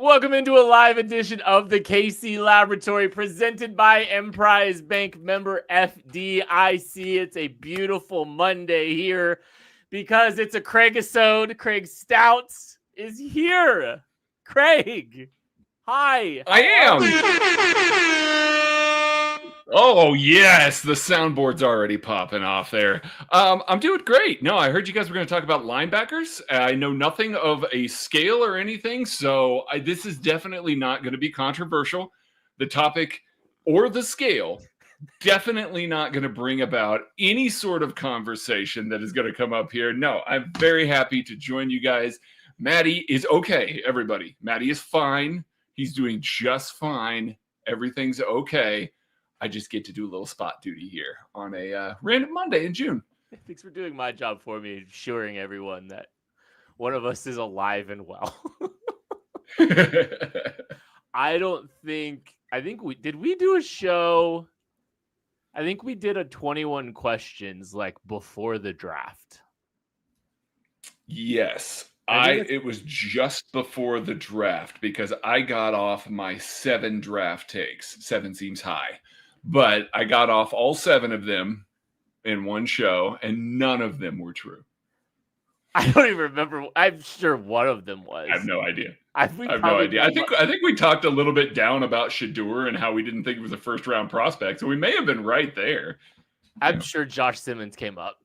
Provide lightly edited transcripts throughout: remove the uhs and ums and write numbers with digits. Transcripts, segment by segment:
Welcome into a live edition of the KC Laboratory presented by Emprise Bank member FDIC. It's a beautiful Monday here because it's a Craig-isode. Craig Stout is here. Craig, hi. I am. Oh, yes. The soundboard's already popping off there. I'm doing great. No, I heard you guys were going to talk about linebackers. I know nothing of a scale or anything, so this is definitely not going to be controversial. The topic or the scale, definitely not going to bring about any sort of conversation that is going to come up here. No, I'm very happy to join you guys. Maddie is okay, everybody. Maddie is fine. He's doing just fine. Everything's okay. I just get to do a little spot duty here on a random Monday in June. Thanks for doing my job for me, assuring everyone that one of us is alive and well. I think we do a show. I think we did a 21 questions like before the draft. Yes. It was just before the draft because I got off my 7 draft takes. 7 seems high. But I got off all 7 of them in one show, and none of them were true. I don't even remember. I'm sure one of them was. I have no idea. I have no idea. I think we talked a little bit down about Shedeur and how we didn't think it was a first-round prospect, so we may have been right there. I'm sure Josh Simmons came up.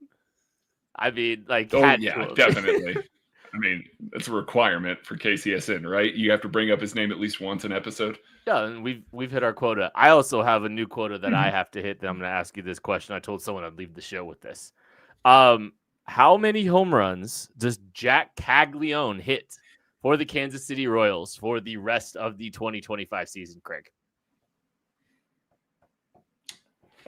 I mean, like, definitely. I mean, it's a requirement for KCSN, right? You have to bring up his name at least once an episode. Yeah, and we've hit our quota. I also have a new quota that I have to hit. That I'm going to ask you this question. I told someone I'd leave the show with this. How many home runs does Jac Caglianone hit for the Kansas City Royals for the rest of the 2025 season, Craig?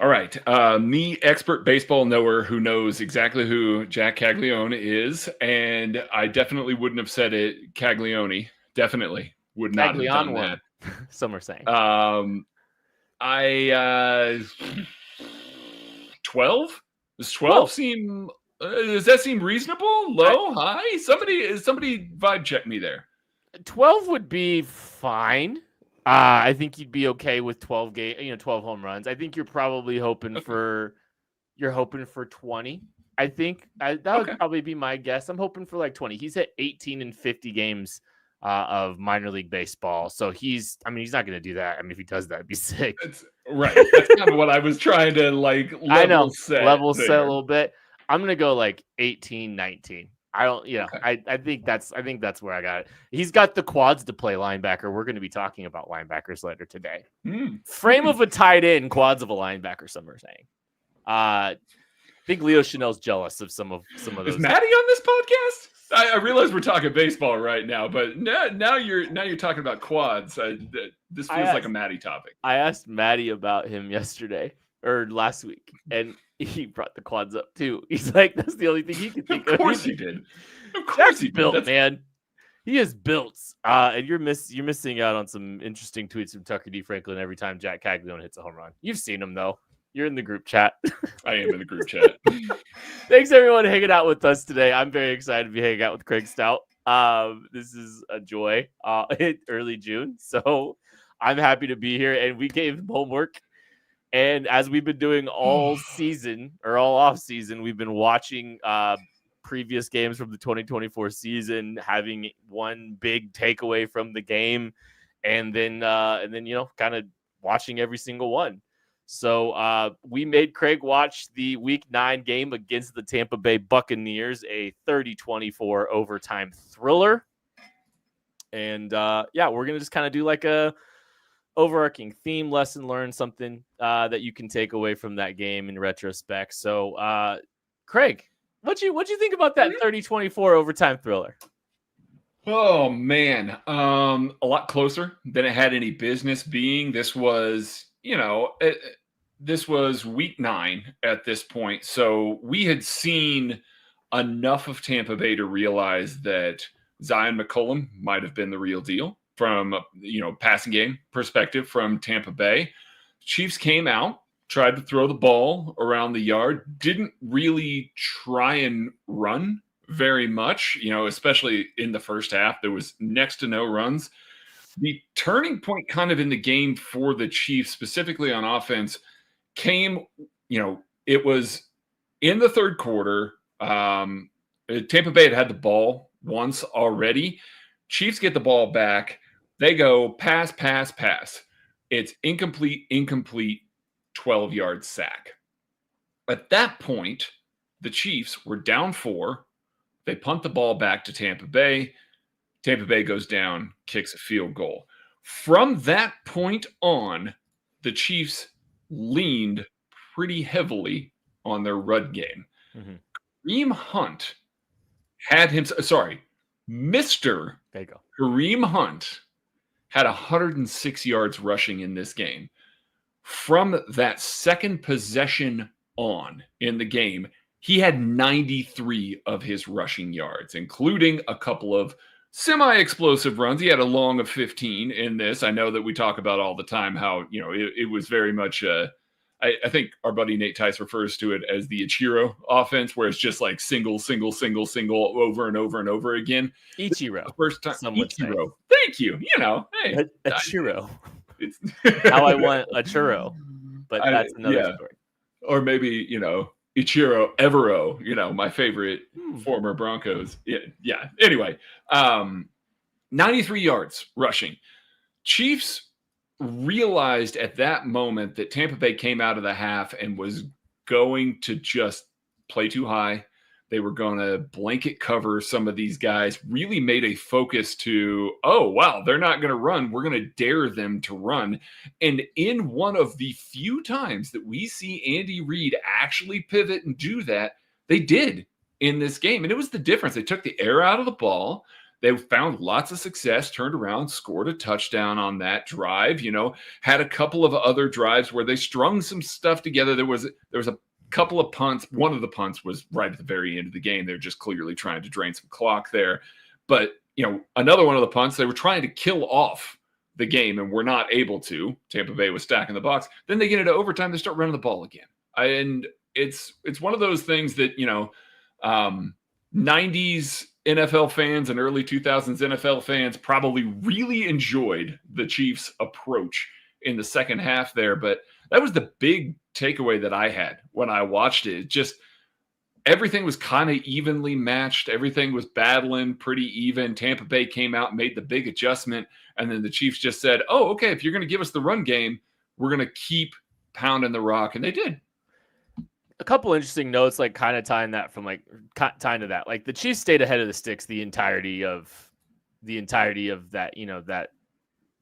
All right. Me, expert baseball knower who knows exactly who Jac Caglianone is, and I definitely wouldn't have said it Caglione. Definitely would not have done that. Some are saying. 12? Does 12 seem? Does that seem reasonable? Low? High? Somebody vibe check me there. 12 would be fine. I think you'd be okay with 12 home runs. I think you're probably hoping for 20. I think that would probably be my guess. I'm hoping for like 20. He's hit 18 in 50 games of minor league baseball. So he's not going to do that. I mean, if he does that, it'd be sick. That's kind of what I was trying to level set a little bit. I'm going to go like 18, 19. I think that's where I got it. He's got the quads to play linebacker. We're going to be talking about linebackers later today. Frame of a tight end, quads of a linebacker. Some are saying. I think Leo Chanel's jealous of some of those. Is Maddie on this podcast? I realize we're talking baseball right now, but now you're talking about quads. This feels like a Maddie topic. I asked Maddie about him yesterday or last week, and he brought the quads up too. He's like, that's the only thing he could think of. Of course he did. Of course he built, man. He is built. And you're missing out on some interesting tweets from Tucker D. Franklin every time Jac Caglianone hits a home run. You've seen him though. You're in the group chat. I am in the group chat. Thanks everyone hanging out with us today. I'm very excited to be hanging out with Craig Stout. This is a joy. Early June, so I'm happy to be here. And we gave him homework. And as we've been doing all season or all off season, we've been watching previous games from the 2024 season, having one big takeaway from the game, and then kind of watching every single one. So we made Craig watch the Week 9 game against the Tampa Bay Buccaneers, a 30-24 overtime thriller. And we're gonna just kind of do like a overarching theme, lesson learned, something that you can take away from that game in retrospect. So, Craig, what'd you think about that 30-24 overtime thriller? Oh man, a lot closer than it had any business being. This was, this was Week 9 at this point, so we had seen enough of Tampa Bay to realize that Zion McCollum might have been the real deal. From passing game perspective from Tampa Bay. Chiefs came out, tried to throw the ball around the yard, didn't really try and run very much, especially in the first half. There was next to no runs. The turning point kind of in the game for the Chiefs, specifically on offense, came, it was in the third quarter. Tampa Bay had the ball once already. Chiefs get the ball back. They go pass, pass, pass. It's incomplete, 12-yard sack. At that point, the Chiefs were down 4. They punt the ball back to Tampa Bay. Tampa Bay goes down, kicks a field goal. From that point on, the Chiefs leaned pretty heavily on their run game. Mm-hmm. Kareem Hunt had him. Sorry, Mr. Kareem Hunt had 106 yards rushing in this game. From that second possession on in the game, he had 93 of his rushing yards, including a couple of semi-explosive runs. He had a long of 15 in this. I know that we talk about all the time how, it was very much, I think our buddy Nate Tice refers to it as the Ichiro offense, where it's just like single, over and over and over again. Ichiro. First time. Ichiro. Thank you. Hey. A churro. It's how I want a churro, but that's another story. Or maybe, Ichiro Evero, my favorite former Broncos. Yeah. Anyway, 93 yards rushing. Chiefs realized at that moment that Tampa Bay came out of the half and was going to just play too high. They were going to blanket cover some of these guys, really made a focus to, oh, wow, they're not going to run. We're going to dare them to run. And in one of the few times that we see Andy Reid actually pivot and do that, they did in this game. And it was the difference. They took the air out of the ball. They found lots of success, turned around, scored a touchdown on that drive, had a couple of other drives where they strung some stuff together. There was a couple of punts. One of the punts was right at the very end of the game. They're just clearly trying to drain some clock there. But, another one of the punts, they were trying to kill off the game and were not able to. Tampa Bay was stacking the box. Then they get into overtime. They start running the ball again. And it's one of those things that, 90s NFL fans and early 2000s NFL fans probably really enjoyed the Chiefs' approach in the second half there. But that was the big takeaway that I had when I watched it. Just everything was kind of evenly matched. Everything was battling pretty even. Tampa Bay came out and made the big adjustment. And then the Chiefs just said, oh, okay, if you're going to give us the run game, we're going to keep pounding the rock. And they did. A couple interesting notes, like kind of tying to that. Like the Chiefs stayed ahead of the sticks the entirety of that,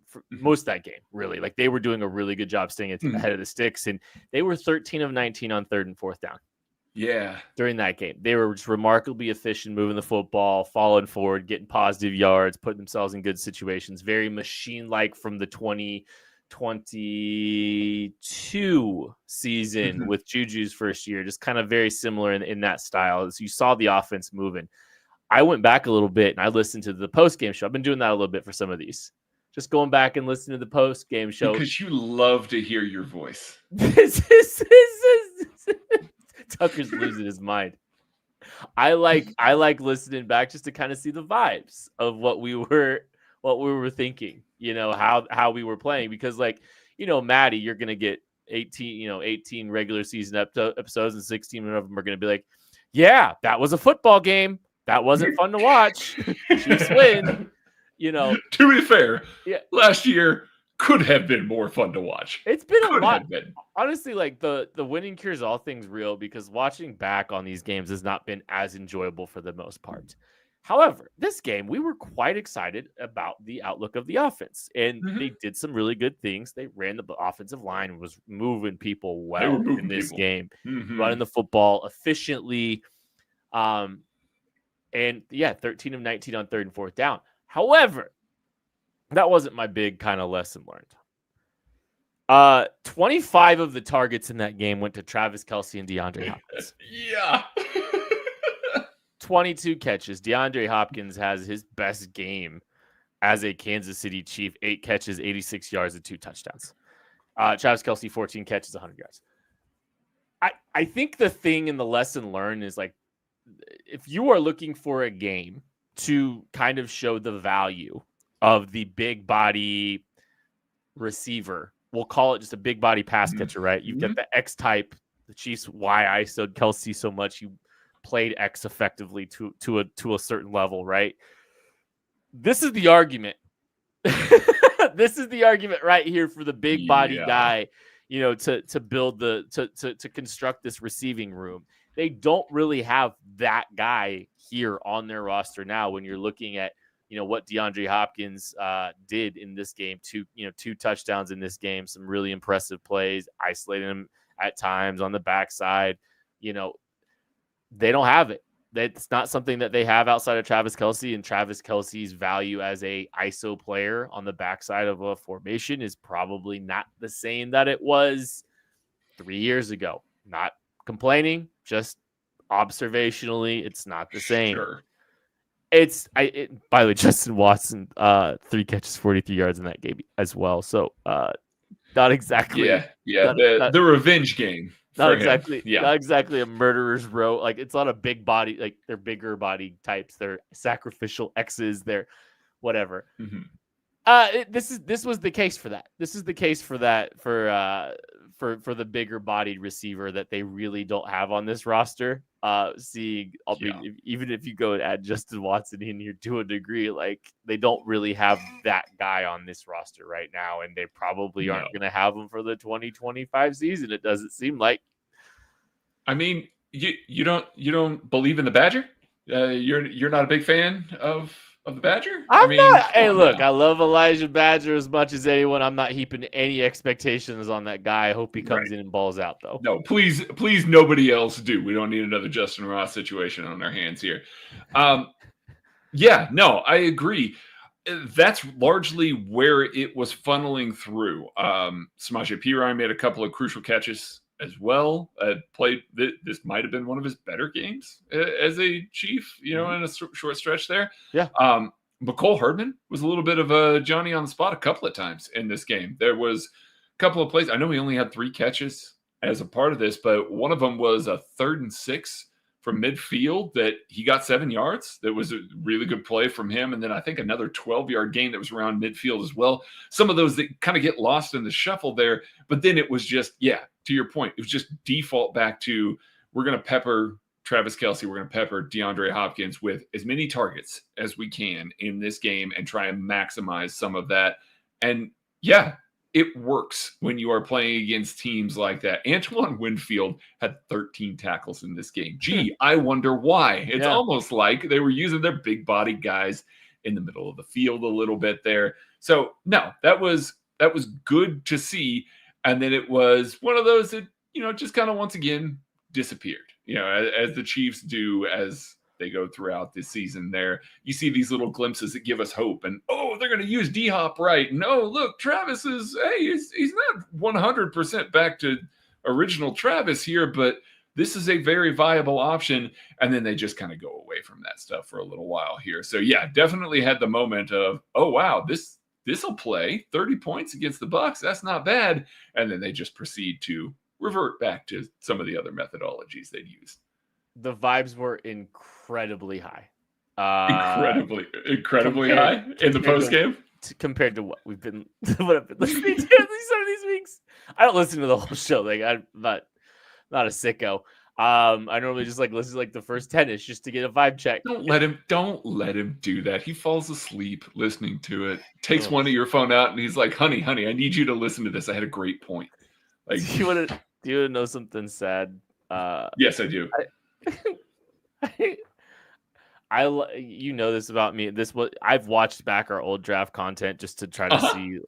for most of that game, really. Like they were doing a really good job staying ahead of the sticks, and they were 13 of 19 on 3rd and 4th down. Yeah. During that game, they were just remarkably efficient, moving the football, falling forward, getting positive yards, putting themselves in good situations. Very machine-like from the 2022 season with Juju's first year, just kind of very similar in that style. So you saw the offense moving. I went back a little bit and I listened to the post-game show. I've been doing that a little bit for some of these. Just going back and listening to the post-game show. Because you love to hear your voice. Tucker's losing his mind. I like listening back just to kind of see the vibes of what we were thinking, how we were playing, because Maddie, you're going to get 18 regular season episodes, and 16 of them are going to be like, yeah, that was a football game. That wasn't fun to watch. Chiefs win. To be fair, last year could have been more fun to watch. It's been a lot. Honestly, like the winning cures all things real, because watching back on these games has not been as enjoyable for the most part. However, this game, we were quite excited about the outlook of the offense, and they did some really good things. They ran the offensive line and was moving people well in this game, running the football efficiently. 13 of 19 on 3rd and 4th down. However, that wasn't my big kind of lesson learned. 25 of the targets in that game went to Travis Kelce and DeAndre Hopkins. Yeah. 22 catches. DeAndre Hopkins has his best game as a Kansas City Chief. 8 catches, 86 yards, and 2 touchdowns. Travis Kelce, 14 catches, 100 yards. I think the thing in the lesson learned is, like, if you are looking for a game to kind of show the value of the big body receiver. We'll call it just a big body pass catcher, right? You've got the X type. The Chiefs why ISO'd Kelsey so much. You played X effectively to a certain level, right? This is the argument. This is the argument right here for the big body guy, to build to construct this receiving room. They don't really have that guy here on their roster now when you're looking at, what DeAndre Hopkins did in this game. Two touchdowns in this game, some really impressive plays, isolating him at times on the backside. They don't have it. That's not something that they have outside of Travis Kelce, and Travis Kelce's value as a ISO player on the backside of a formation is probably not the same that it was 3 years ago. Not complaining, just observationally, it's not the same. Sure. By the way, Justin Watson, 3 catches, 43 yards in that game as well. So not exactly. The revenge game. Not exactly a murderer's row. Like, it's not a big body, like they're bigger body types. They're sacrificial X's. They're whatever. This was the case for that. This is the case for that for the bigger bodied receiver that they really don't have on this roster. Even if you go and add Justin Watson in here to a degree, like, they don't really have that guy on this roster right now, and they probably aren't going to have him for the 2025 season. It doesn't seem like. I mean, you don't believe in the Badger? You're not a big fan of the Badger? I'm not. Hey, look, I love Elijah Badger as much as anyone. I'm not heaping any expectations on that guy. I hope he comes in and balls out, though. No, please, nobody else do. We don't need another Justin Ross situation on our hands here. I agree. That's largely where it was funneling through. Samaje Perine made a couple of crucial catches as well. Played this might have been one of his better games as a Chief, in a short stretch there. Yeah. McCole Hardman was a little bit of a Johnny on the spot a couple of times in this game. There was a couple of plays. I know he only had 3 catches as a part of this, but one of them was a 3rd and 6 from midfield that he got 7 yards. That was a really good play from him. And then I think another 12-yard gain that was around midfield as well. Some of those that kind of get lost in the shuffle there. But then it was just, to your point, it was just default back to, we're going to pepper Travis Kelce, we're going to pepper DeAndre Hopkins with as many targets as we can in this game and try and maximize some of that. And it works when you are playing against teams like that. Antoine Winfield had 13 tackles in this game. Gee, I wonder why. It's almost like they were using their big body guys in the middle of the field a little bit there. So no, that was good to see. And then it was one of those that, just kind of once again disappeared, as the Chiefs do as they go throughout this season there. You see these little glimpses that give us hope. And, they're going to use D-Hop right. No, look, Travis is, he's not 100% back to original Travis here, but this is a very viable option. And then they just kind of go away from that stuff for a little while here. So, definitely had the moment of, oh, wow, this will play 30 points against the Bucs. That's not bad. And then they just proceed to revert back to some of the other methodologies they'd used. The vibes were incredibly high. Incredibly high in the post game compared to what I've been listening to some of these weeks. I don't listen to the whole show. Like, I'm not a sicko. I normally just listen to the first 10-ish just to get a vibe check. Don't let him do that. He falls asleep listening to it. Takes one of your phone out and he's like, honey, I need you to listen to this. I had a great point. Like, do you want to know something sad? Yes, I do. This about me. I've watched back our old draft content just to try to see,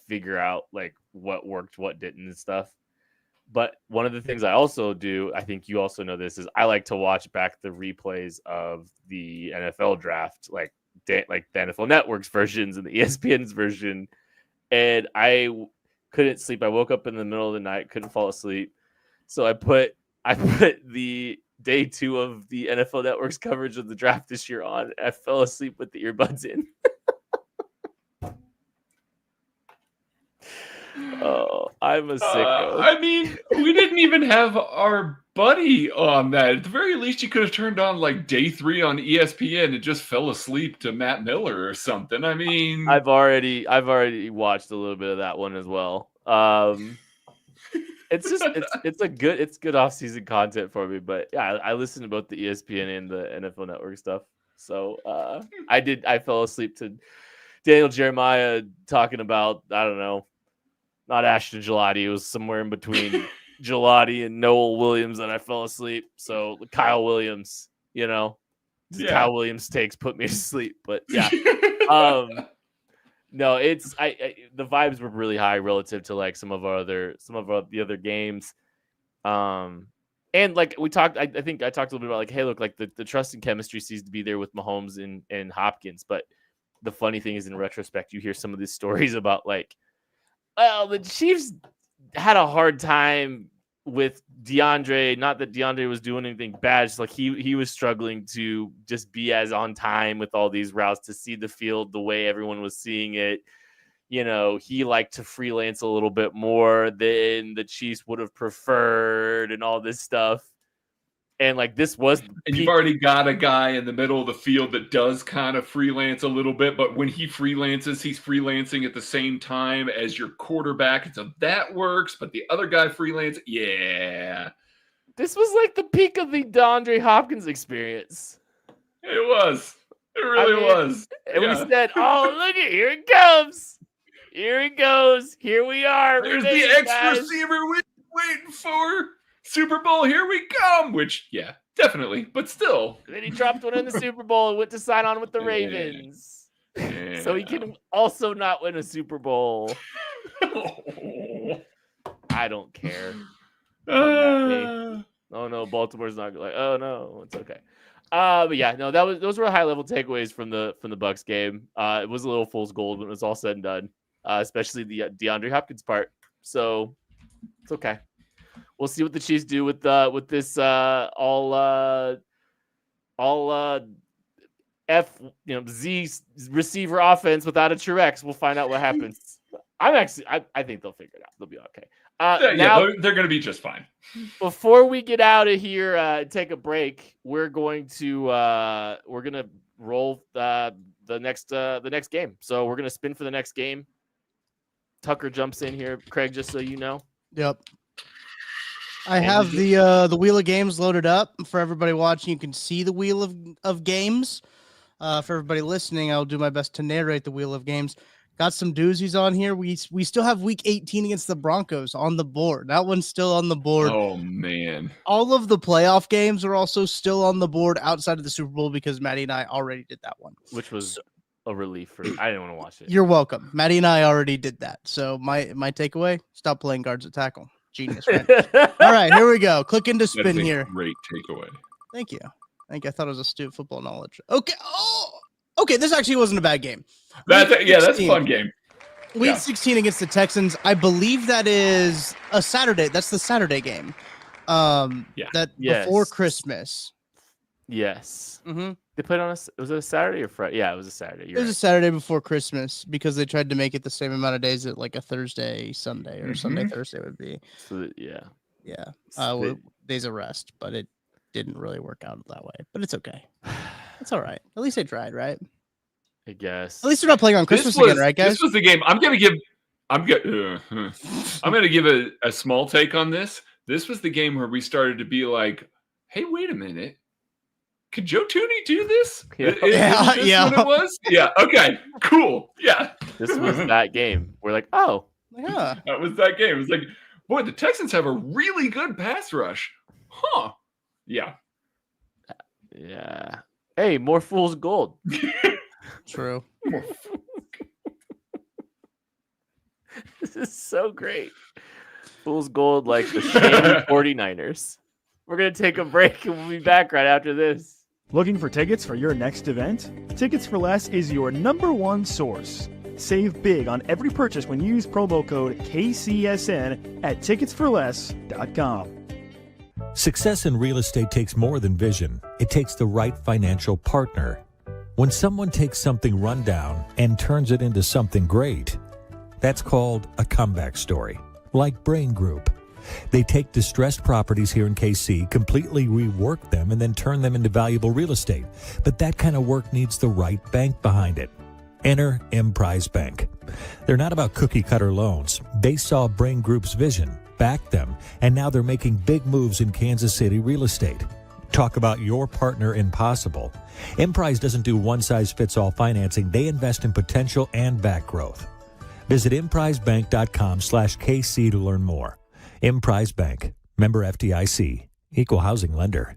figure out what worked, what didn't, and stuff. But one of the things I also do, I think you also know this, is I like to watch back the replays of the NFL draft, like the NFL Network's versions and the ESPN's version. And I couldn't sleep. I woke up in the middle of the night, couldn't fall asleep. So I put the day 2 of the NFL Network's coverage of the draft this year on. I fell asleep with the earbuds in. Oh, I'm a sicko. I mean, we didn't even have our buddy on that. At the very least, you could have turned on like day 3 on ESPN and just fell asleep to Matt Miller or something. I mean, I've already watched a little bit of that one as well. It's just it's good off-season content for me. But yeah, I listen to both the ESPN and the NFL Network stuff. So I fell asleep to Daniel Jeremiah talking about, I don't know, not Ashton Gelati. It was somewhere in between Gelati and Noel Williams that I fell asleep. So Kyle Williams, Kyle Williams takes put me to sleep. But yeah, no, it's the vibes were really high relative to like some of the other games. And like we talked, I think I talked a little bit about like, hey, look, like the trust and chemistry seems to be there with Mahomes and Hopkins. But the funny thing is, in retrospect, you hear some of these stories about like, well, the Chiefs had a hard time with DeAndre. Not that DeAndre was doing anything bad, just like he was struggling to just be as on time with all these routes, to see the field the way everyone was seeing it. He liked to freelance a little bit more than the Chiefs would have preferred and all this stuff. And like this was, and you've already got a guy in the middle of the field that does kind of freelance a little bit, but when he freelances, he's freelancing at the same time as your quarterback. And so that works, but the other guy freelance. Yeah. This was like the peak of the DeAndre Hopkins experience. It was. It really was. And we said, oh, look at, here it comes. Here it goes. Here we are. There's the X receiver waiting for. Super Bowl, here we come. Which, yeah, definitely, but still. Then he dropped one in the Super Bowl and went to sign on with the Ravens. Yeah. So he can also not win a Super Bowl. I don't care. Oh no, Baltimore's not like. Oh no, it's okay. But yeah, no, those were high level takeaways from the Bucs game. It was a little fool's gold when it was all said and done, especially the DeAndre Hopkins part. So it's okay. We'll see what the Chiefs do with this all Z receiver offense without a Truex. We'll find out what happens. I think they'll figure it out. They'll be okay. Now they're going to be just fine. Before we get out of here and take a break, we're going to roll the next game. So we're going to spin for the next game. Tucker jumps in here, Craig, just so you know. Yep. I have the wheel of games loaded up for everybody watching. You can see the wheel of games. For everybody listening, I'll do my best to narrate the wheel of games. Got some doozies on here. We still have week 18 against the Broncos on the board. That one's still on the board. Oh, man. All of the playoff games are also still on the board outside of the Super Bowl because Maddie and I already did that one. Which was a relief for me. I didn't want to watch it. You're welcome. Maddie and I already did that. So my takeaway, stop playing guards at tackle. Genius, right? All right, here we go. Click into spin here. Great takeaway. Thank you. I thought it was a stupid football knowledge. Okay. Oh, okay. This actually wasn't a bad game. That's a fun game. Week 16 against the Texans. I believe that is a Saturday. That's the Saturday game. Before Christmas. Yes. Mm-hmm. They played on was it a Saturday or Friday? Yeah, it was a Saturday. It was a Saturday before Christmas because they tried to make it the same amount of days that like a Thursday, Sunday, or Sunday, Thursday would be. So, yeah. Days of rest, but it didn't really work out that way. But it's okay. It's all right. At least they tried, right? I guess. At least they're not playing on Christmas again, right, guys? This was the game. I'm gonna give a small take on this. This was the game where we started to be like, hey, wait a minute. Could Joe Tooney do this? Yeah. What it was? Yeah. Okay. Cool. Yeah. This was that game. We're like, oh. Yeah. That was that game. It was like, boy, the Texans have a really good pass rush. Huh. Yeah. Yeah. Hey, more fool's gold. True. This is so great. Fool's gold like the shady 49ers. We're going to take a break and we'll be back right after this. Looking for tickets for your next event? Tickets for Less is your #1 source. Save big on every purchase when you use promo code KCSN at ticketsforless.com. Success in real estate takes more than vision. It takes the right financial partner. When someone takes something rundown and turns it into something great, That's called a comeback story, like Brain Group. They take distressed properties here in KC, completely rework them, and then turn them into valuable real estate. But that kind of work needs the right bank behind it. Enter Emprise Bank. They're not about cookie-cutter loans. They saw Brain Group's vision, backed them, and now they're making big moves in Kansas City real estate. Talk about your partner in possible. Emprise doesn't do one-size-fits-all financing. They invest in potential and back growth. Visit emprisebank.com/KC to learn more. Emprise Bank, member FDIC, equal housing lender.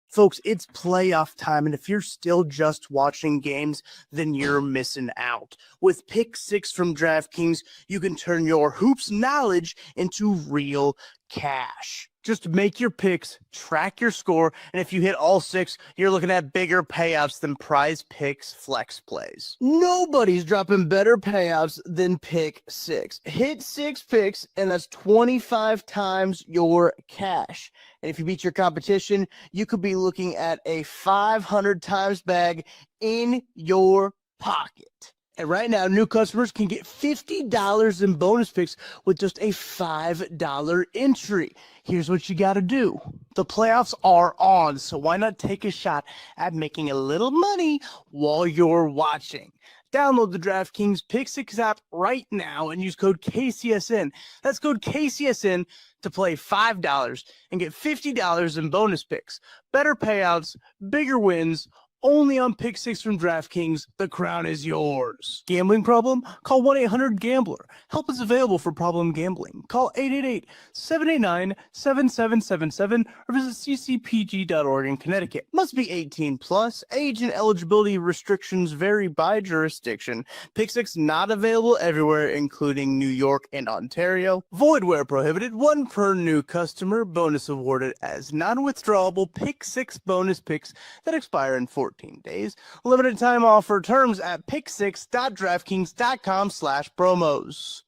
Folks, it's playoff time, and if you're still just watching games, then you're missing out. With Pick 6 from DraftKings, you can turn your hoops knowledge into real cash. Just make your picks, track your score, and if you hit all 6, you're looking at bigger payouts than Prize Picks flex plays. Nobody's dropping better payouts than Pick 6. Hit 6 picks, and that's 25 times your cash. And if you beat your competition, you could be looking at a 500 times bag in your pocket. And right now, new customers can get $50 in bonus picks with just a $5 entry. Here's what you got to do. The playoffs are on, so why not take a shot at making a little money while you're watching? Download the DraftKings Pick 6 app right now and use code KCSN. That's code KCSN to play $5 and get $50 in bonus picks. Better payouts, bigger wins, only on Pick 6 from DraftKings. The crown is yours. Gambling problem? Call 1-800-GAMBLER. Help is available for problem gambling. Call 888-789-7777 or visit ccpg.org in Connecticut. Must be 18 plus. Age and eligibility restrictions vary by jurisdiction. Pick 6 not available everywhere, including New York and Ontario. Void where prohibited. 1 per new customer. Bonus awarded as non-withdrawable Pick 6 bonus picks that expire in 14 days. Limited time offer. Terms at pick6.draftkings.com/promos.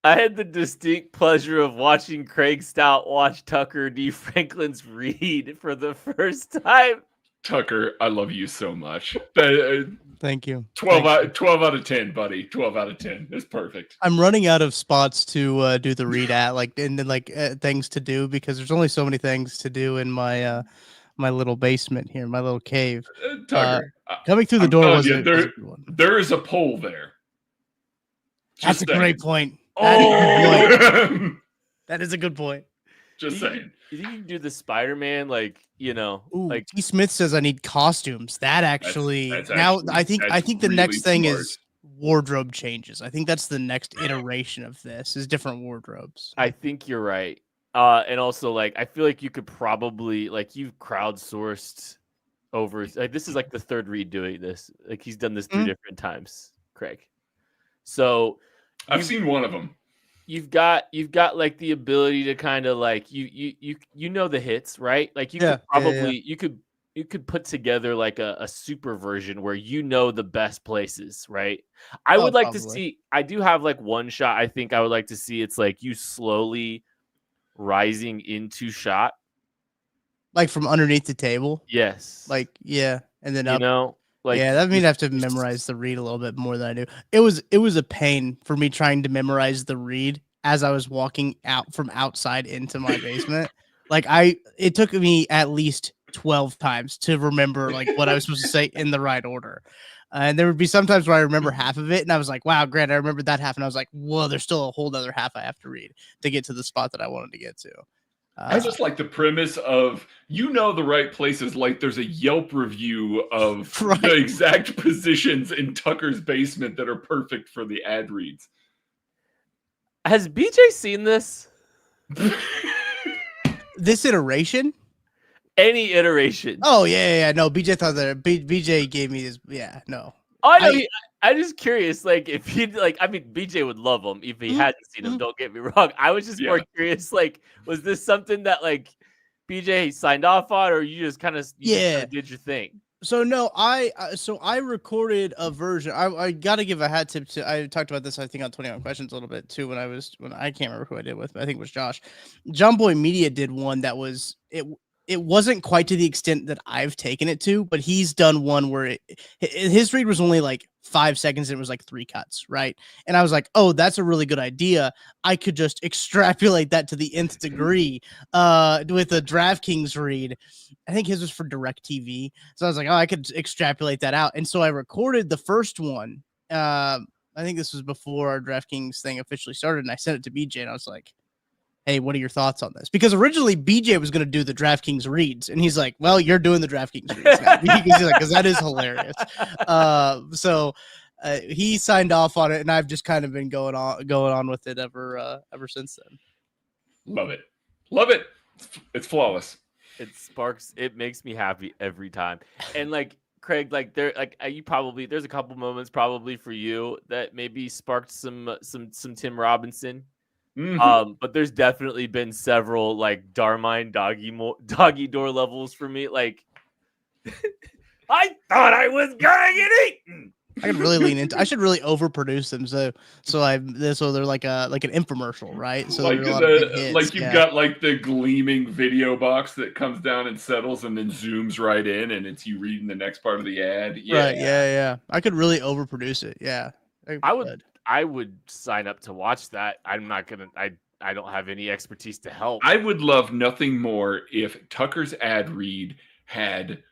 I had the distinct pleasure of watching Craig Stout watch Tucker D. Franklin's read for the first time. Tucker, I love you so much. Thank you. 12 out of 10, buddy. 12 out of 10. It's perfect. I'm running out of spots to do the read at, things to do, because there's only so many things to do in my my little basement here, my little cave. Tucker, Coming through the door was a good one. There is a pole there. That's a great point. Oh, That is a good point. Just saying. You think you can do the Spider-Man, T. Smith says I need costumes. That actually, I think the really next thing smart. is wardrobe changes. I think that's the next iteration of this, is different wardrobes. I think you're right. And also, I feel like you could probably, you've crowdsourced over, this is the third read doing this. He's done this 3 different times, Craig. So I've seen one of them. You've got the ability to kind of you know the hits, right? You could put together a super version where the best places, right? I would like to see. I do have one shot. I think I would like to see. It's you slowly rising into shot, from underneath the table. Yes. And then up. That means I have to memorize the read a little bit more than I do. It was a pain for me trying to memorize the read as I was walking out from outside into my basement. It took me at least 12 times to remember what I was supposed to say in the right order. And there would be some times where I remember half of it, and I was like, wow, Grant, I remembered that half. And I was like, whoa, there's still a whole other half I have to read to get to the spot that I wanted to get to. I just like the premise of, the right places. There's a Yelp review of the exact positions in Tucker's basement that are perfect for the ad reads. Has BJ seen this? This iteration? Any iteration? Oh yeah. No, BJ thought that. BJ gave me this. Yeah, no. Oh, I know. I'm just curious, if he BJ would love him if he hadn't seen him. Don't get me wrong. I was just more curious. Was this something that BJ signed off on, or you just kind of did your thing? So no, I recorded a version. I gotta give a hat tip to. I talked about this, I think, on 21 Questions a little bit too. When I can't remember who I did with, but I think it was Josh. John Boy Media did one that was it wasn't quite to the extent that I've taken it to, but he's done one where his read was only like 5 seconds. And it was like 3 cuts. Right. And I was like, oh, that's a really good idea. I could just extrapolate that to the nth degree with a DraftKings read. I think his was for DirecTV. So I was like, oh, I could extrapolate that out. And so I recorded the first one. I think this was before our DraftKings thing officially started. And I sent it to BJ and I was like, hey, what are your thoughts on this? Because originally BJ was going to do the DraftKings reads, and he's like, well, you're doing the DraftKings reads now. Because that is hilarious. So he signed off on it, and I've just kind of been going on with it ever since then. Love it. It's flawless. It makes me happy every time. And like Craig, like there's a couple moments probably for you that maybe sparked some Tim Robinson. Mm-hmm. But there's definitely been several like Darmine doggy door levels for me. Like, I thought I was gonna get eaten. I could really lean into. I should really overproduce them so they're like an infomercial, right? So like hits, you've got like the gleaming video box that comes down and settles and then zooms right in, and it's you reading the next part of the ad. Yeah. Right. Yeah. I could really overproduce it. Yeah. I would sign up to watch that. I'm not gonna. I don't have any expertise to help. I would love nothing more if Tucker's ad read had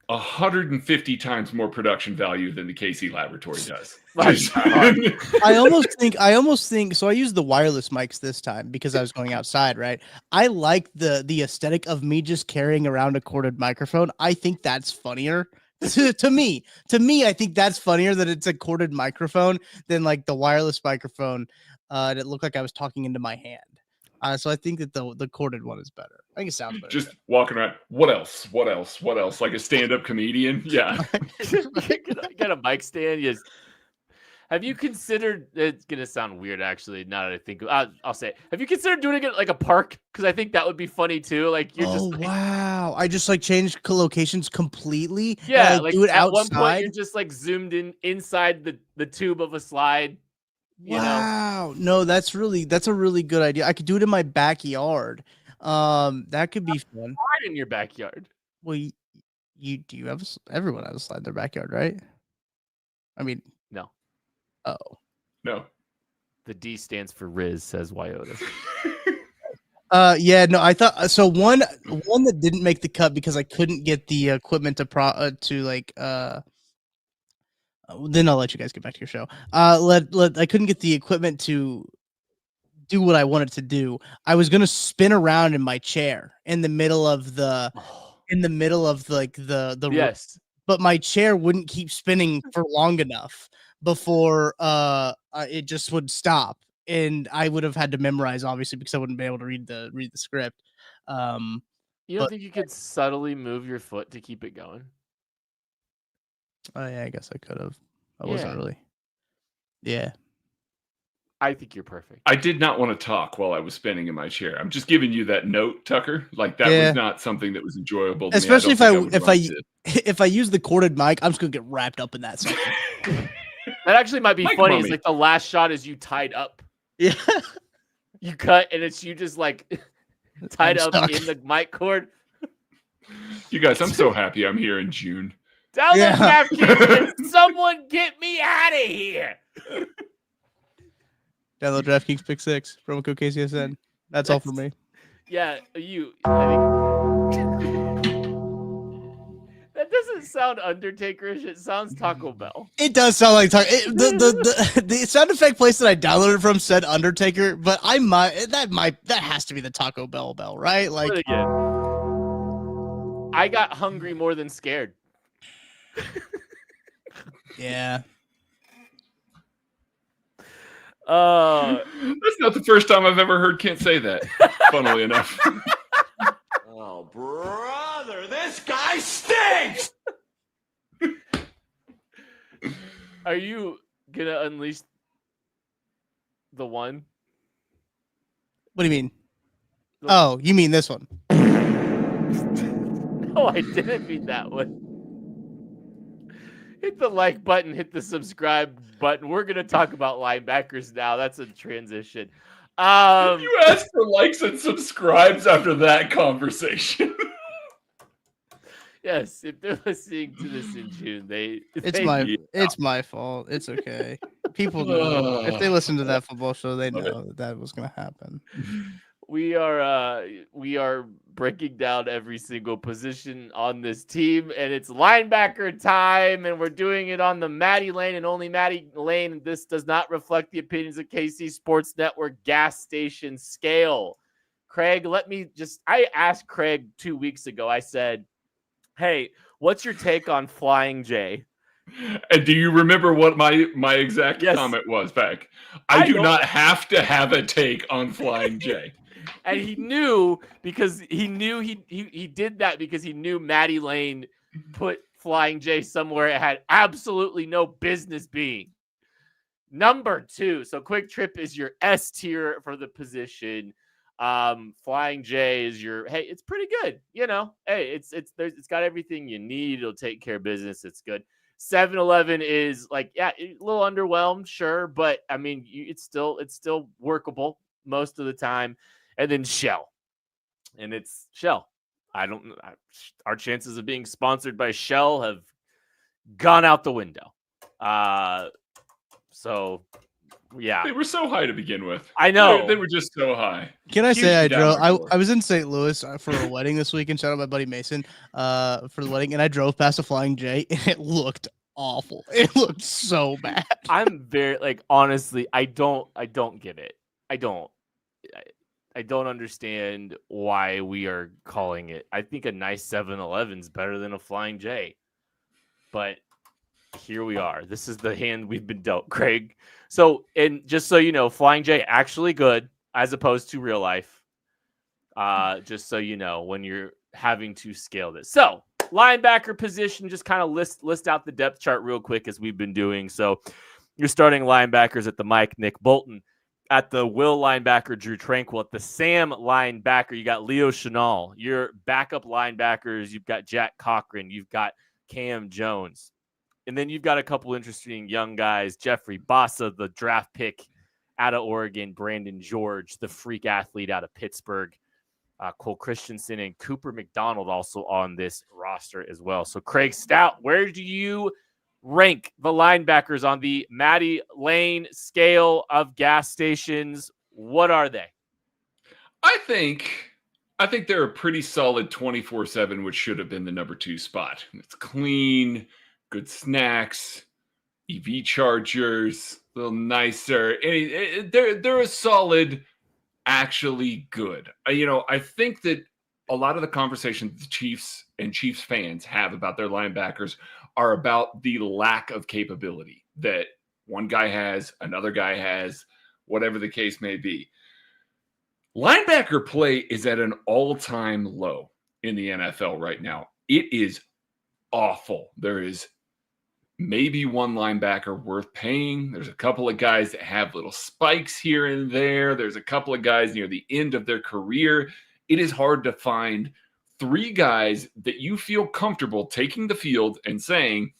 150 times more production value than the KC Laboratory does. I almost think so. I used the wireless mics this time because I was going outside, right? I like the aesthetic of me just carrying around a corded microphone. I think that's funnier. To me, I think that's funnier that it's a corded microphone than like the wireless microphone. It looked like I was talking into my hand. So I think that the corded one is better. I think it sounds better. Just walking around. What else? Like a stand-up comedian? Yeah. Get a mic stand. Yes. Have you considered? It's gonna sound weird, actually. Now that I think, I'll say it. Have you considered doing it at like a park? Because I think that would be funny too. Like you're just. Wow! I just like changed locations completely. Yeah, like do it at outside. One point you're just like zoomed inside the tube of a slide. Wow! No, that's a really good idea. I could do it in my backyard. That could be fun. Slide in your backyard. Well, you have everyone has a slide in their backyard, right? I mean, no. Oh. No. The D stands for Riz, says Wyota. Yeah, no, I thought so. One that didn't make the cut because I couldn't get the equipment then I'll let you guys get back to your show. I couldn't get the equipment to do what I wanted to do. I was gonna spin around in my chair in the middle of the yes, but my chair wouldn't keep spinning for long enough before it just would stop, and I would have had to memorize obviously because I wouldn't be able to read the script. You don't think you could subtly move your foot to keep it going? Oh yeah, I guess I could have. I wasn't really. Yeah. I think you're perfect. I did not want to talk while I was spinning in my chair. I'm just giving you that note, Tucker. Like that was not something that was enjoyable to especially me. If I use the corded mic, I'm just gonna get wrapped up in that second. That actually might be funny. It's like the last shot is you tied up. Yeah. You cut and it's you just like tied up in the mic cord. You guys, I'm so happy I'm here in June. Download DraftKings. Can someone get me out of here? Download DraftKings Pick 6, promo code KCSN. That's all for me. Yeah, I think that doesn't sound Undertaker-ish. It sounds Taco Bell. It does sound like the sound effect place that I downloaded from said Undertaker, but that has to be the Taco Bell, right? Like again, I got hungry more than scared. Yeah. That's not the first time I've ever heard Kent say that, funnily enough. Oh, brother, this guy stinks! Are you gonna unleash the one? What do you mean? Oh, you mean this one? No, I didn't mean that one. Hit the like button, hit the subscribe button. We're going to talk about linebackers now. That's a transition. You asked for likes and subscribes after that conversation. Yes, if they're listening to this in June, It's my fault. It's okay. People know. If they listen to that football show, they know that was going to happen. We are breaking down every single position on this team, and it's linebacker time, and we're doing it on the Maddie Lane and only Maddie Lane. This does not reflect the opinions of KC Sports Network gas station scale. Craig, I asked Craig 2 weeks ago, I said, hey, what's your take on Flying J? And do you remember what my exact comment was back? I do not have to have a take on Flying J. And he knew because he did that because he knew Maddie Lane put Flying J somewhere it had absolutely no business being. Number 2. So Quick Trip is your S tier for the position. Flying J is your, hey, it's pretty good. You know, hey, it's got everything you need. It'll take care of business. It's good. 7-Eleven is like, yeah, a little underwhelmed, sure, but I mean, it's still workable most of the time. And then Shell, and it's Shell. Our chances of being sponsored by Shell have gone out the window. So yeah, they were so high to begin with. I know they were just so high. Can I say I was in St. Louis for a wedding this weekend. Shout out my buddy Mason for the wedding, and I drove past a Flying J, and it looked awful. It looked so bad. I'm very honestly, I don't get it. I don't understand why we are calling it. I think a nice 7-Eleven's better than a Flying J. But here we are. This is the hand we've been dealt, Craig. So, and just so you know, Flying J actually good as opposed to real life. Just so you know, when you're having to scale this. So, linebacker position, just kind of list out the depth chart real quick as we've been doing. So, you're starting linebackers at the Mike, Nick Bolton. At the Will linebacker, Drew Tranquil. At the Sam linebacker, you got Leo Chenal. Your backup linebackers, you've got Jack Cochran. You've got Cam Jones. And then you've got a couple interesting young guys. Jeffrey Bassa, the draft pick out of Oregon. Brandon George, the freak athlete out of Pittsburgh. Cole Christensen and Cooper McDonald also on this roster as well. So Craig Stout, where do you rank the linebackers on the Maddie Lane scale of gas stations? What are they? I think they're a pretty solid 24/7, which should have been the number 2 spot. It's clean, good snacks, EV chargers, a little nicer. They're a solid, actually good. I think that a lot of the conversations the Chiefs and Chiefs fans have about their linebackers are about the lack of capability that one guy has, another guy has, whatever the case may be. Linebacker play is at an all-time low in the NFL right now. It is awful. There is maybe one linebacker worth paying. There's a couple of guys that have little spikes here and there. There's a couple of guys near the end of their career. It is hard to find 3 guys that you feel comfortable taking the field and saying,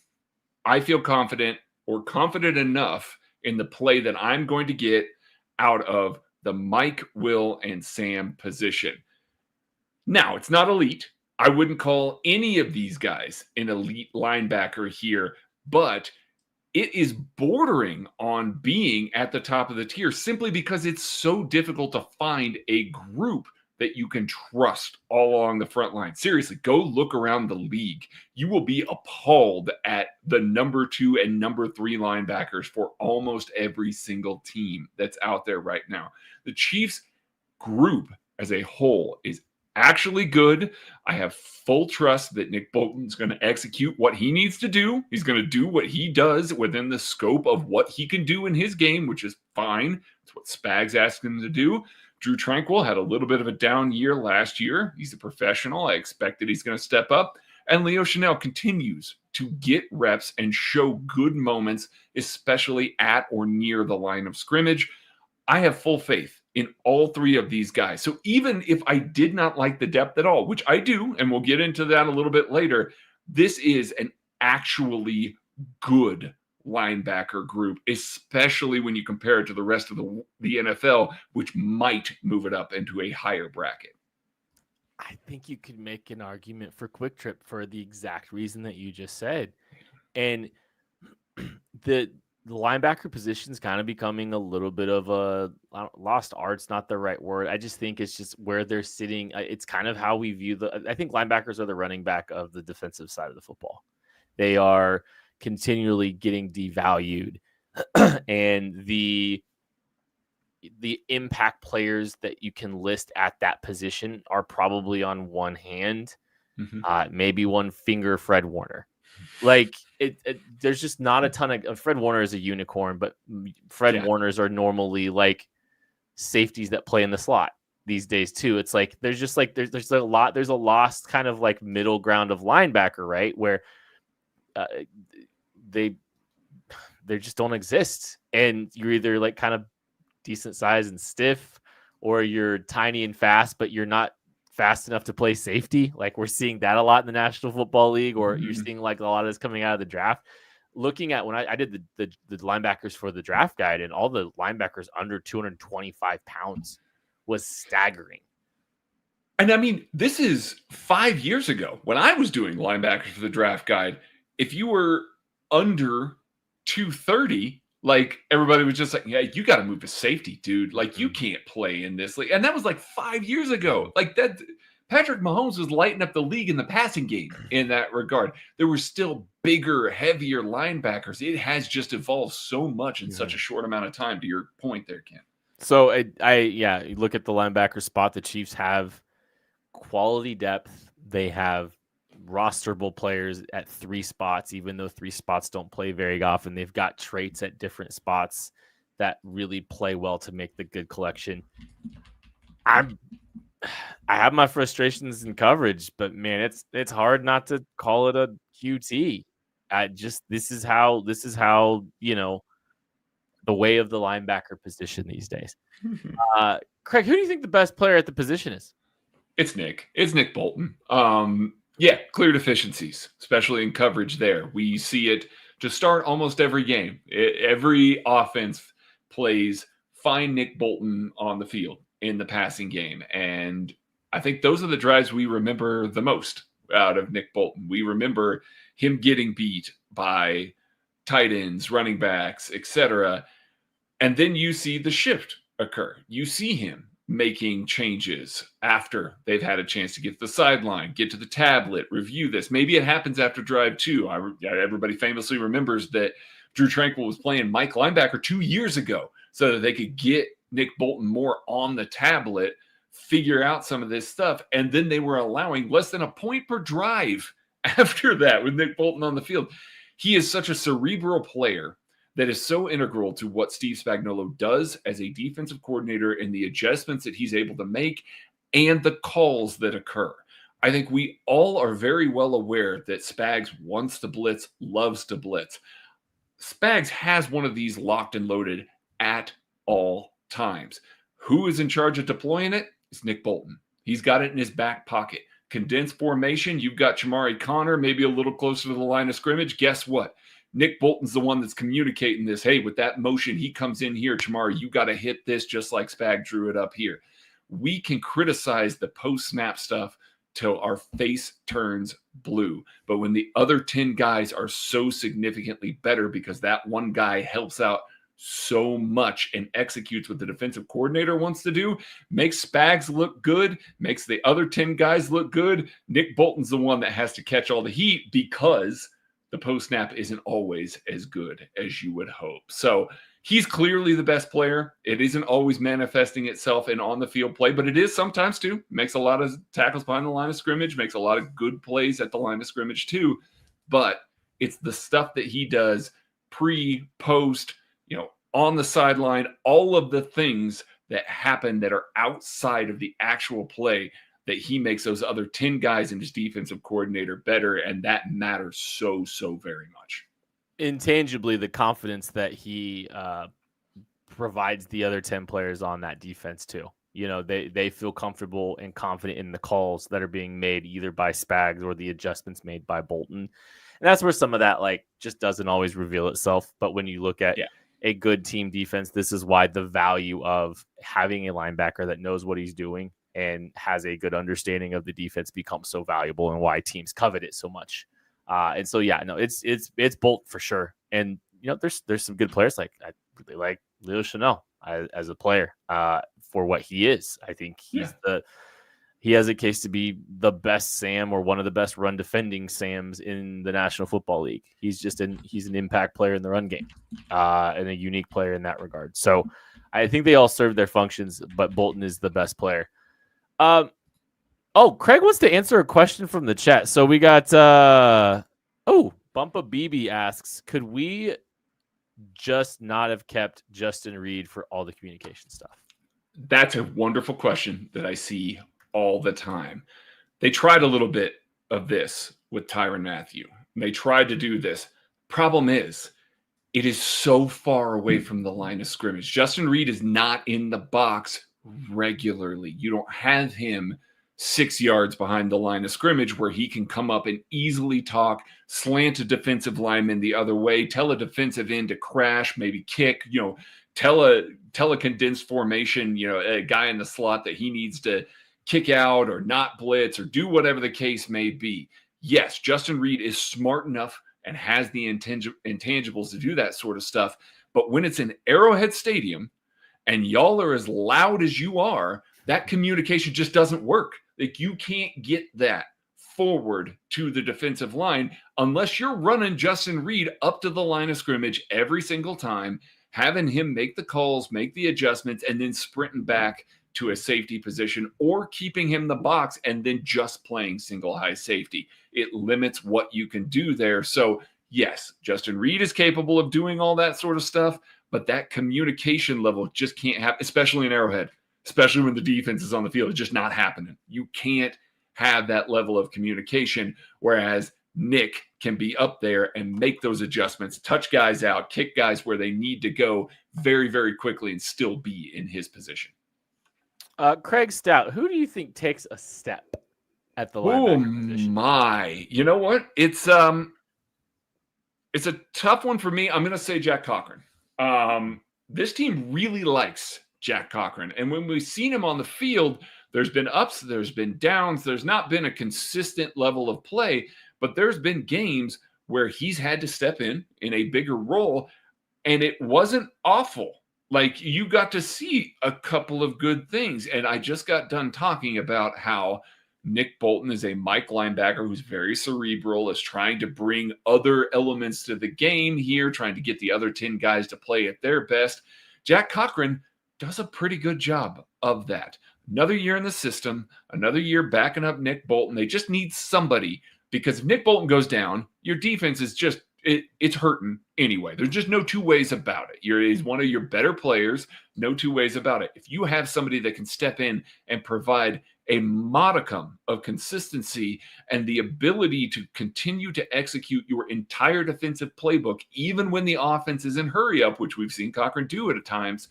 I feel confident or confident enough in the play that I'm going to get out of the Mike, Will, and Sam position. Now, it's not elite. I wouldn't call any of these guys an elite linebacker here, but it is bordering on being at the top of the tier simply because it's so difficult to find a group that you can trust all along the front line. Seriously, go look around the league. You will be appalled at the number 2 and number 3 linebackers for almost every single team that's out there right now. The Chiefs group as a whole is actually good. I have full trust that Nick Bolton's going to execute what he needs to do. He's going to do what he does within the scope of what he can do in his game, which is fine. It's what Spags asked him to do. Drew Tranquil had a little bit of a down year last year. He's a professional. I expect that he's going to step up. And Leo Chenal continues to get reps and show good moments, especially at or near the line of scrimmage. I have full faith in all 3 of these guys. So even if I did not like the depth at all, which I do, and we'll get into that a little bit later, this is an actually good linebacker group, especially when you compare it to the rest of the NFL, which might move it up into a higher bracket. I think you could make an argument for Quick Trip for the exact reason that you just said. And the linebacker position is kind of becoming a little bit of a lost art's not the right word. I just think it's just where they're sitting. It's kind of how we view I think linebackers are the running back of the defensive side of the football. They are continually getting devalued. And the impact players that you can list at that position are probably on one hand, maybe one finger Fred Warner. Like there's just not a ton of Fred Warner is a unicorn, but Fred Warners are normally like safeties that play in the slot these days too. It's like there's just like there's a lost kind of like middle ground of linebacker, right? Where they just don't exist, and you're either like kind of decent size and stiff, or you're tiny and fast, but you're not fast enough to play safety. Like we're seeing that a lot in the National Football League, or you're seeing like a lot of this coming out of the draft. Looking at when I did the linebackers for the draft guide, and all the linebackers under 225 pounds was staggering. And I mean, this is 5 years ago when I was doing linebackers for the draft guide. If you were under 230, like everybody was just like, yeah, you got to move to safety, dude. Like you can't play in this league. And that was like 5 years ago. Like that, Patrick Mahomes was lighting up the league in the passing game in that regard. There were still bigger, heavier linebackers. It has just evolved so much in such a short amount of time, to your point there, Ken. So you look at the linebacker spot. The Chiefs have quality depth. They have rosterable players at 3 spots, even though 3 spots don't play very often. They've got traits at different spots that really play well to make the good collection. I have my frustrations in coverage, but man, it's hard not to call it a QT. This is how you know the way of the linebacker position these days. Craig, who do you think the best player at the position is? It's Nick Bolton. Yeah, clear deficiencies, especially in coverage there. We see it to start almost every game. Every offense plays find Nick Bolton on the field in the passing game. And I think those are the drives we remember the most out of Nick Bolton. We remember him getting beat by tight ends, running backs, etc. And then you see the shift occur. You see him making changes after they've had a chance to get to the sideline, get to the tablet, review this. Maybe it happens after drive 2. Everybody famously remembers that Drew Tranquill was playing Mike linebacker 2 years ago so that they could get Nick Bolton more on the tablet, figure out some of this stuff, and then they were allowing less than a point per drive after that with Nick Bolton on the field. He is such a cerebral player that is so integral to what Steve Spagnuolo does as a defensive coordinator and the adjustments that he's able to make and the calls that occur. I think we all are very well aware that Spags wants to blitz, loves to blitz. Spags has one of these locked and loaded at all times. Who is in charge of deploying it? It's Nick Bolton. He's got it in his back pocket. Condensed formation, you've got Jamari Connor, maybe a little closer to the line of scrimmage. Guess what? Nick Bolton's the one that's communicating this. Hey, with that motion, he comes in here. Jamari, you got to hit this just like Spag drew it up here. We can criticize the post-snap stuff till our face turns blue. But when the other 10 guys are so significantly better because that one guy helps out so much and executes what the defensive coordinator wants to do, makes Spags look good, makes the other 10 guys look good, Nick Bolton's the one that has to catch all the heat because the post-snap isn't always as good as you would hope. So he's clearly the best player. It isn't always manifesting itself in on-the-field play, but it is sometimes too. Makes a lot of tackles behind the line of scrimmage, makes a lot of good plays at the line of scrimmage too. But it's the stuff that he does pre, post, on the sideline, all of the things that happen that are outside of the actual play that he makes those other 10 guys and his defensive coordinator better, and that matters so, so very much. Intangibly, the confidence that he provides the other 10 players on that defense too. They feel comfortable and confident in the calls that are being made either by Spags or the adjustments made by Bolton. And that's where some of that like just doesn't always reveal itself. But when you look at a good team defense, this is why the value of having a linebacker that knows what he's doing and has a good understanding of the defense becomes so valuable, and why teams covet it so much. And so, it's Bolt for sure. And, there's some good players. Like, I really like Leo Chanel as a player for what he is. I think he has a case to be the best Sam, or one of the best run defending Sams in the National Football League. He's an impact player in the run game and a unique player in that regard. So I think they all serve their functions, but Bolton is the best player. Craig wants to answer a question from the chat. So we got, Bumpa BB asks, could we just not have kept Justin Reid for all the communication stuff? That's a wonderful question that I see all the time. They tried a little bit of this with Tyrann Mathieu. They tried to do this. Problem is, it is so far away from the line of scrimmage. Justin Reid is not in the box regularly. You don't have him 6 yards behind the line of scrimmage where he can come up and easily talk, slant a defensive lineman the other way, tell a defensive end to crash, maybe kick, tell a condensed formation, a guy in the slot that he needs to kick out or not blitz or do whatever the case may be. Yes, Justin Reid is smart enough and has the intangibles to do that sort of stuff. But when it's in Arrowhead Stadium and y'all are as loud as you are, that communication just doesn't work. Like, you can't get that forward to the defensive line unless you're running Justin Reid up to the line of scrimmage every single time, having him make the calls, make the adjustments, and then sprinting back to a safety position, or keeping him in the box and then just playing single high safety. It limits what you can do there. So yes, Justin Reid is capable of doing all that sort of stuff, but that communication level just can't happen, especially in Arrowhead, especially when the defense is on the field. It's just not happening. You can't have that level of communication, whereas Nick can be up there and make those adjustments, touch guys out, kick guys where they need to go very, very quickly and still be in his position. Craig Stout, who do you think takes a step at the linebacker position? My, you know what? It's a tough one for me. I'm going to say Jac Caglianone. This team really likes Jac Caglianone, and when we've seen him on the field, there's been ups, there's been downs. There's not been a consistent level of play, but there's been games where he's had to step in a bigger role, and it wasn't awful. Like, you got to see a couple of good things. And I just got done talking about how Nick Bolton is a Mike linebacker who's very cerebral, is trying to bring other elements to the game here, trying to get the other 10 guys to play at their best. Jac Caglianone does a pretty good job of that. Another year in the system, another year backing up Nick Bolton. They just need somebody, because if Nick Bolton goes down, your defense is just, it's hurting anyway. There's just no two ways about it. He's one of your better players, no two ways about it. If you have somebody that can step in and provide a modicum of consistency and the ability to continue to execute your entire defensive playbook, even when the offense is in hurry up, which we've seen Caglianone do at times,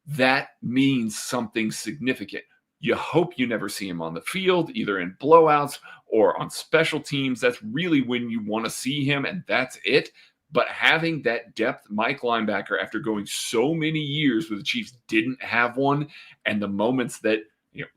that means something significant. You hope you never see him on the field, either in blowouts or on special teams. That's really when you want to see him, and that's it. But having that depth Mike linebacker after going so many years where the Chiefs didn't have one, and the moments that,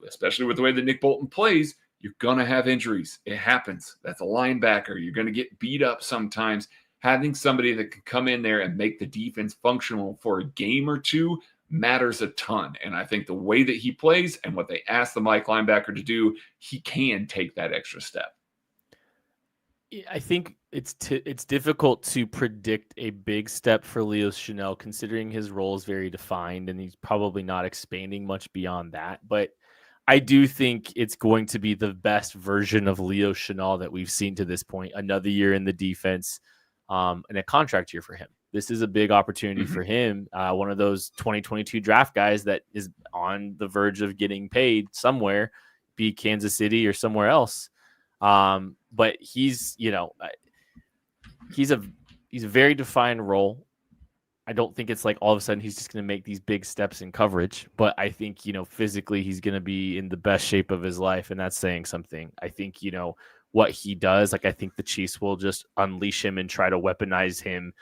especially with the way that Nick Bolton plays, you're going to have injuries. It happens. That's a linebacker. You're going to get beat up sometimes. Having somebody that can come in there and make the defense functional for a game or two matters a ton. And I think the way that he plays and what they ask the Mike linebacker to do, he can take that extra step. I think it's difficult to predict a big step for Leo Chanel, considering his role is very defined and he's probably not expanding much beyond that. But I do think it's going to be the best version of Leo Chanel that we've seen to this point. Another year in the defense, and a contract year for him. This is a big opportunity for him. One of those 2022 draft guys that is on the verge of getting paid somewhere, be Kansas City or somewhere else. But he's a very defined role. I don't think it's like all of a sudden he's just going to make these big steps in coverage, but I think, physically he's going to be in the best shape of his life. And that's saying something. I think, what he does. Like, I think the Chiefs will just unleash him and try to weaponize him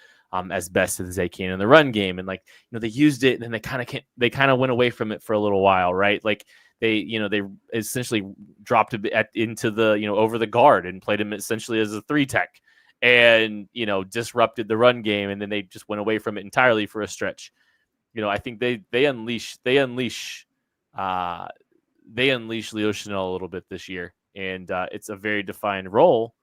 as best as they can in the run game. And like, they used it and then they kind of went away from it for a little while, right? Like they essentially dropped into the, over the guard and played him essentially as a 3-tech and, disrupted the run game. And then they just went away from it entirely for a stretch. I think they unleash Leo Chanel a little bit this year. And it's a very defined role,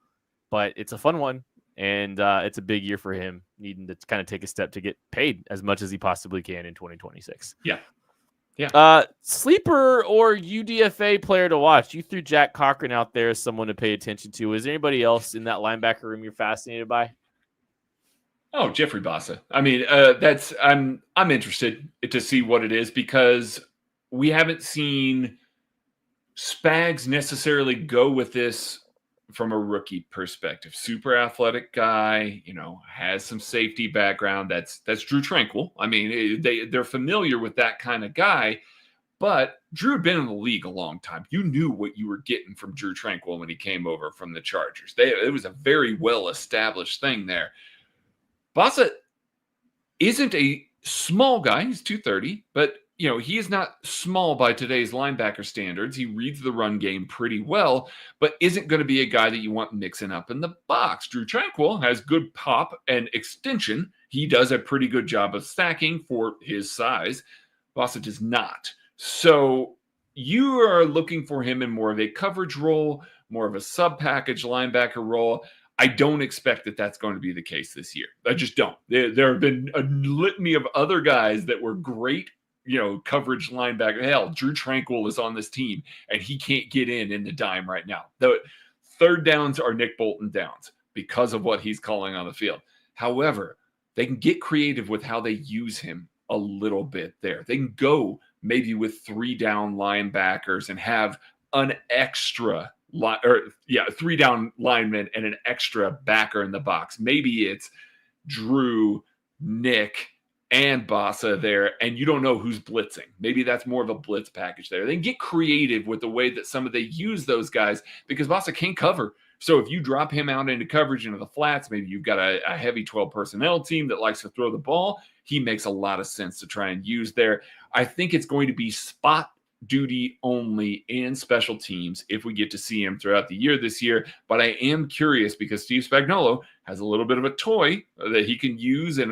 but it's a fun one. And it's a big year for him, needing to kind of take a step to get paid as much as he possibly can in 2026. Yeah. Sleeper or UDFA player to watch? You threw Jack Cochran out there as someone to pay attention to. Is there anybody else in that linebacker room you're fascinated by? Oh, Jeffrey Bassa. I mean, I'm interested to see what it is because we haven't seen Spags necessarily go with this from a rookie perspective. Super athletic guy, has some safety background. That's Drew Tranquill. I mean, they're familiar with that kind of guy, but Drew had been in the league a long time. You knew what you were getting from Drew Tranquill when he came over from the Chargers. It was a very well-established thing there. Bassa isn't a small guy. He's 230, but he is not small by today's linebacker standards. He reads the run game pretty well, but isn't going to be a guy that you want mixing up in the box. Drew Tranquill has good pop and extension. He does a pretty good job of stacking for his size. Bassa does not. So you are looking for him in more of a coverage role, more of a sub-package linebacker role. I don't expect that that's going to be the case this year. I just don't. There have been a litany of other guys that were great coverage linebacker. Hell, Drew Tranquill is on this team, and he can't get in the dime right now. The third downs are Nick Bolton downs because of what he's calling on the field. However, they can get creative with how they use him a little bit there. They can go maybe with 3-down linebackers and have an extra 3-down lineman and an extra backer in the box. Maybe it's Drew, Nick, and Bassa there, and you don't know who's blitzing. Maybe that's more of a blitz package there. They can get creative with the way that they use those guys because Bassa can't cover. So if you drop him out into coverage into the flats, maybe you've got a heavy 12 personnel team that likes to throw the ball. He makes a lot of sense to try and use there. I think it's going to be spot duty only in special teams if we get to see him throughout the year this year. But I am curious because Steve Spagnuolo has a little bit of a toy that he can use in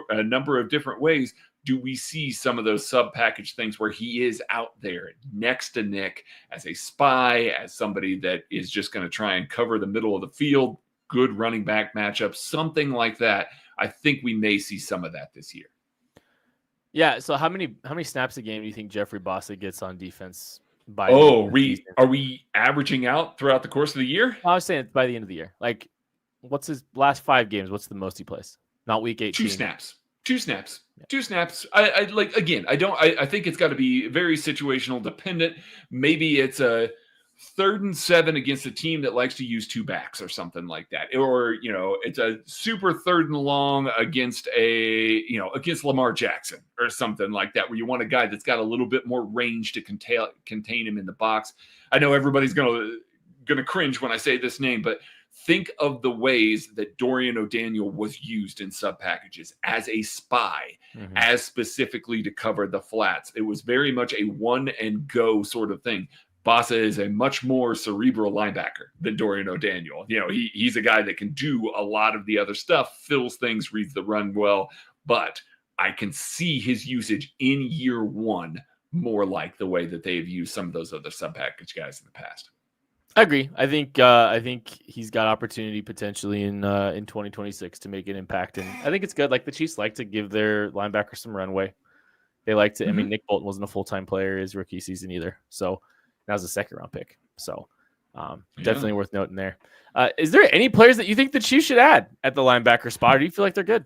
a number of different ways. Do we see some of those sub-package things where he is out there next to Nick as a spy, as somebody that is just going to try and cover the middle of the field, good running back matchup, something like that? I think we may see some of that this year. Yeah. So how many snaps a game do you think Jeffrey Bassa gets on defense? Are we averaging out throughout the course of the year? I was saying by the end of the year. Like, what's his last 5 games? What's the most he plays? Not week 18. 2 snaps. 2 snaps. Yeah. 2 snaps. I think it's got to be very situational dependent. Maybe it's a 3rd and 7 against a team that likes to use 2 backs or something like that. Or, it's a super 3rd and long against against Lamar Jackson or something like that, where you want a guy that's got a little bit more range to contain him in the box. I know everybody's going to cringe when I say this name, but think of the ways that Dorian O'Daniel was used in sub packages as a spy, as specifically to cover the flats. It was very much a one and go sort of thing. Bassa is a much more cerebral linebacker than Dorian O'Daniel. He's a guy that can do a lot of the other stuff, fills things, reads the run well, but I can see his usage in year 1 more like the way that they've used some of those other sub package guys in the past. I agree. I think he's got opportunity potentially in 2026 to make an impact, and I think it's good. Like, the Chiefs like to give their linebackers some runway. They like to. I mean, Nick Bolton wasn't a full-time player his rookie season either, so that was a 2nd round pick. So definitely worth noting there. Is there any players that you think the Chiefs should add at the linebacker spot, or do you feel like they're good?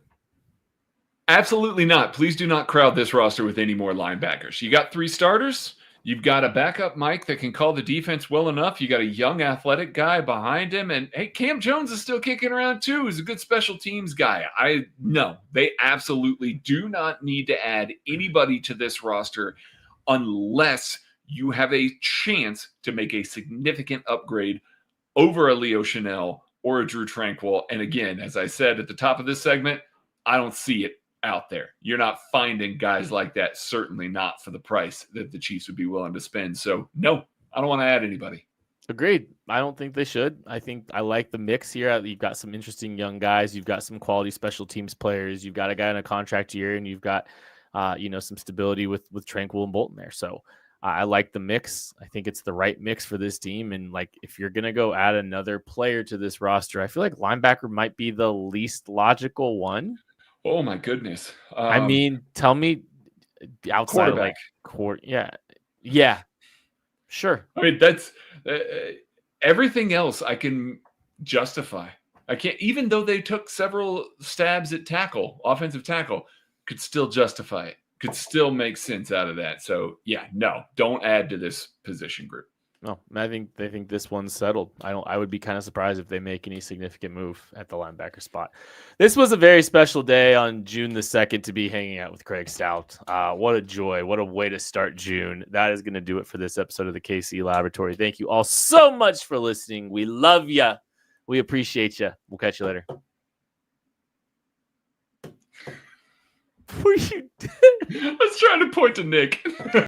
Absolutely not. Please do not crowd this roster with any more linebackers. You got 3 starters. You've got a backup Mike that can call the defense well enough. You got a young athletic guy behind him. And hey, Cam Jones is still kicking around too. He's a good special teams guy. They absolutely do not need to add anybody to this roster unless you have a chance to make a significant upgrade over a Leo Chanel or a Drew Tranquil. And again, as I said at the top of this segment, I don't see it out there. You're not finding guys like that, certainly not for the price that the Chiefs would be willing to spend. So, no, I don't want to add anybody. Agreed. I don't think they should. I think I like the mix here. You've got some interesting young guys. You've got some quality special teams players. You've got a guy in a contract year, and you've got, some stability with Tranquil and Bolton there. So I like the mix. I think it's the right mix for this team. And like, if you're gonna go add another player to this roster, I feel like linebacker might be the least logical one. Oh my goodness! I mean, tell me outside of like yeah, sure. I mean, that's everything else I can justify. I can't, even though they took several stabs at tackle, offensive tackle, could still justify it. Could still make sense out of that. So yeah, no, don't add to this position group. No, I think they think this one's settled. I would be kind of surprised if they make any significant move at the linebacker spot. This was a very special day on June the 2nd to be hanging out with Craig Stout. What a joy. What a way to start June. That is going to do it for this episode of the KC Laboratory. Thank you all so much for listening. We love you. We appreciate you. We'll catch you later. I was trying to point to Nick.